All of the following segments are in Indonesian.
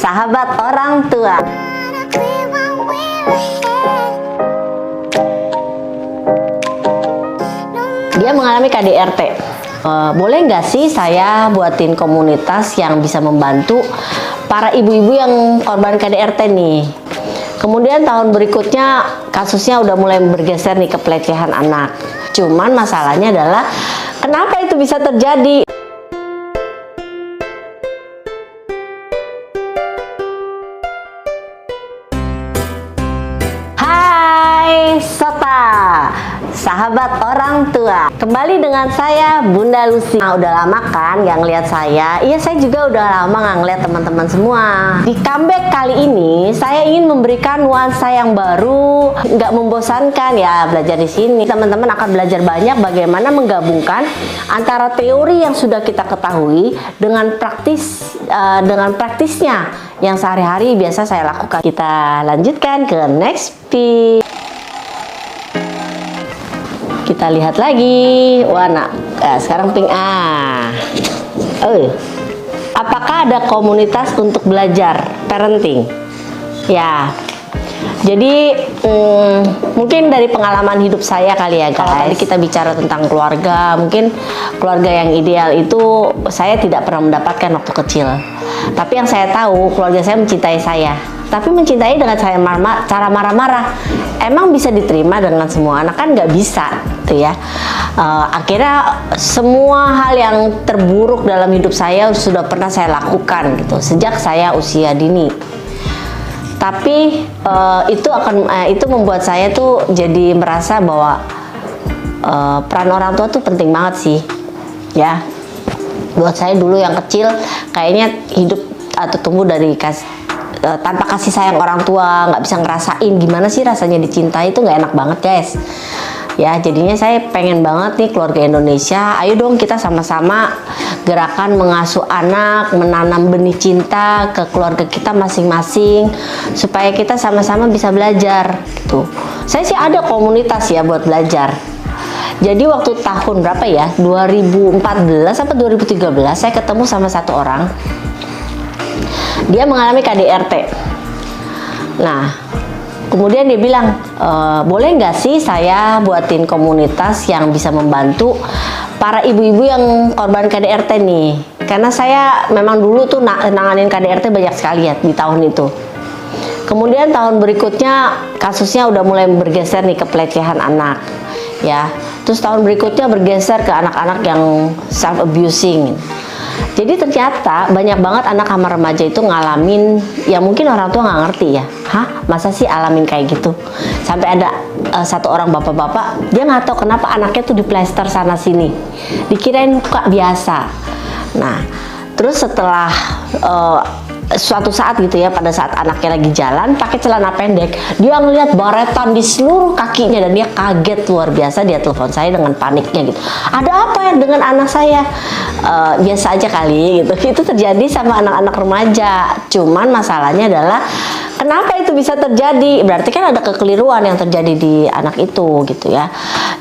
sahabat orang tua. Dia mengalami KDRT. Boleh nggak sih saya buatin komunitas yang bisa membantu para ibu-ibu yang korban KDRT nih? Kemudian tahun berikutnya kasusnya udah mulai bergeser nih ke pelecehan anak. Cuman masalahnya adalah kenapa itu bisa terjadi? Hai Sota, sahabat orang tua. Kembali dengan saya Bunda Lucy. Nah, udah lama kan nggak ngeliat saya? Iya, saya juga udah lama nggak ngeliat teman-teman semua. Di comeback kali ini saya ingin memberikan nuansa yang baru, nggak membosankan ya belajar di sini. Teman-teman akan belajar banyak bagaimana menggabungkan antara teori yang sudah kita ketahui dengan praktisnya yang sehari-hari biasa saya lakukan. Kita lanjutkan ke next pic. Kita lihat lagi warna. Sekarang pink. Apakah ada komunitas untuk belajar parenting? Ya. Jadi mungkin dari pengalaman hidup saya kali ya guys. Kalau tadi kita bicara tentang keluarga, mungkin keluarga yang ideal itu saya tidak pernah mendapatkan waktu kecil. Tapi yang saya tahu, keluarga saya mencintai saya. Tapi mencintai dengan cara marah-marah. Emang bisa diterima dengan semua anak? Kan nggak bisa, tuh ya. Akhirnya semua hal yang terburuk dalam hidup saya sudah pernah saya lakukan gitu sejak saya usia dini. Tapi itu membuat saya tuh jadi merasa bahwa peran orang tua tuh penting banget sih, ya. Buat saya dulu yang kecil kayaknya hidup atau tumbuh dari tanpa kasih sayang orang tua, nggak bisa ngerasain gimana sih rasanya dicintai, itu nggak enak banget guys. Ya, jadinya saya pengen banget nih keluarga Indonesia, ayo dong kita sama-sama gerakan mengasuh anak, menanam benih cinta ke keluarga kita masing-masing supaya kita sama-sama bisa belajar gitu. Saya sih ada komunitas ya buat belajar. Jadi waktu tahun berapa ya? 2014 atau 2013 saya ketemu sama satu orang. Dia mengalami KDRT. Nah, kemudian dia bilang, boleh nggak sih saya buatin komunitas yang bisa membantu para ibu-ibu yang korban KDRT nih? Karena saya memang dulu tuh nanganin KDRT banyak sekali ya di tahun itu. Kemudian tahun berikutnya kasusnya udah mulai bergeser nih ke pelecehan anak, ya. Terus tahun berikutnya bergeser ke anak-anak yang self abusing. Jadi ternyata banyak banget anak sama remaja itu ngalamin yang mungkin orang tua nggak ngerti ya. Masa sih alamin kayak gitu? Sampai ada satu orang bapak-bapak, dia nggak tahu kenapa anaknya tuh diplester sana sini, dikirain luka biasa. Nah, terus setelah suatu saat gitu ya, pada saat anaknya lagi jalan pakai celana pendek, dia ngeliat baretan di seluruh kakinya dan dia kaget luar biasa. Dia telepon saya dengan paniknya gitu, ada apa ya dengan anak saya? Biasa aja kali gitu. Itu terjadi sama anak-anak remaja. Cuman masalahnya adalah kenapa itu bisa terjadi? Berarti kan ada kekeliruan yang terjadi di anak itu gitu ya.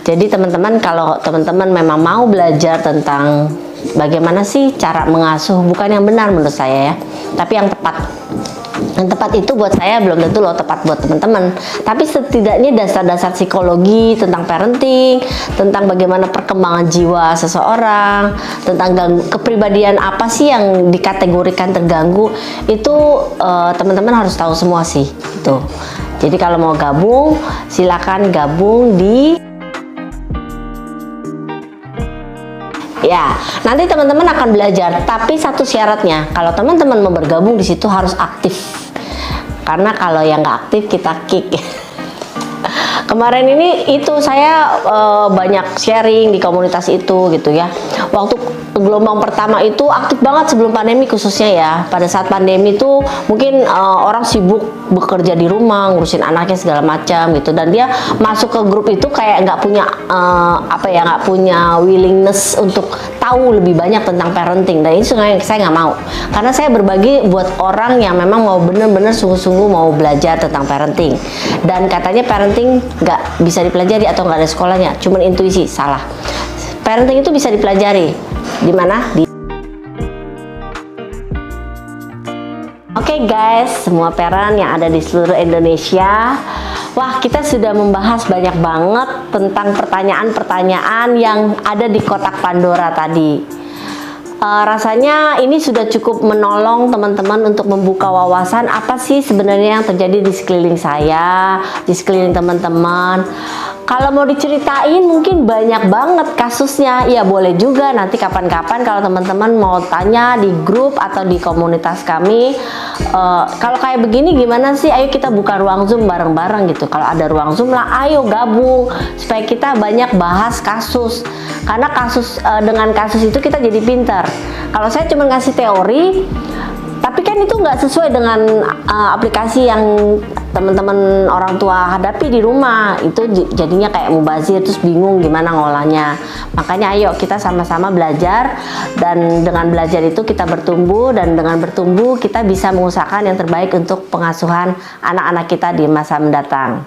Jadi teman-teman, kalau teman-teman memang mau belajar tentang bagaimana sih cara mengasuh, bukan yang benar menurut saya ya, tapi yang tepat. Yang tepat itu buat saya belum tentu loh tepat buat teman-teman. Tapi setidaknya dasar-dasar psikologi tentang parenting, tentang bagaimana perkembangan jiwa seseorang, tentang kepribadian apa sih yang dikategorikan terganggu, itu teman-teman harus tahu semua sih itu. Jadi kalau mau gabung, silakan gabung di ya, nanti teman-teman akan belajar, tapi satu syaratnya, kalau teman-teman mau bergabung di situ harus aktif. Karena kalau yang nggak aktif kita kick. Kemarin ini itu saya banyak sharing di komunitas itu gitu ya. Waktu gelombang pertama itu aktif banget sebelum pandemi khususnya ya. Pada saat pandemi itu mungkin orang sibuk bekerja di rumah, ngurusin anaknya segala macam gitu, dan dia masuk ke grup itu kayak nggak punya nggak punya willingness untuk tahu lebih banyak tentang parenting. Dan itu saya nggak mau, karena saya berbagi buat orang yang memang mau bener-bener sungguh-sungguh mau belajar tentang parenting. Dan katanya parenting nggak bisa dipelajari atau nggak ada sekolahnya, cuman intuisi. Salah. Parenting itu bisa dipelajari di mana? Oke, Oke guys, semua parent yang ada di seluruh Indonesia. Wah, kita sudah membahas banyak banget tentang pertanyaan-pertanyaan yang ada di kotak Pandora tadi. Rasanya ini sudah cukup menolong teman-teman untuk membuka wawasan apa sih sebenarnya yang terjadi di sekeliling saya, di sekeliling teman-teman. Kalau mau diceritain mungkin banyak banget kasusnya, ya boleh juga nanti kapan-kapan kalau teman-teman mau tanya di grup atau di komunitas kami, kalau kayak begini gimana sih, ayo kita buka ruang Zoom bareng-bareng gitu. Kalau ada ruang Zoom lah, ayo gabung supaya kita banyak bahas kasus, karena dengan kasus itu kita jadi pintar. Kalau saya cuma ngasih teori, tapi kan itu nggak sesuai dengan aplikasi yang teman-teman orang tua hadapi di rumah. Itu jadinya kayak mubazir, terus bingung gimana ngolahnya. Makanya ayo kita sama-sama belajar, dan dengan belajar itu kita bertumbuh, dan dengan bertumbuh kita bisa mengusahakan yang terbaik untuk pengasuhan anak-anak kita di masa mendatang.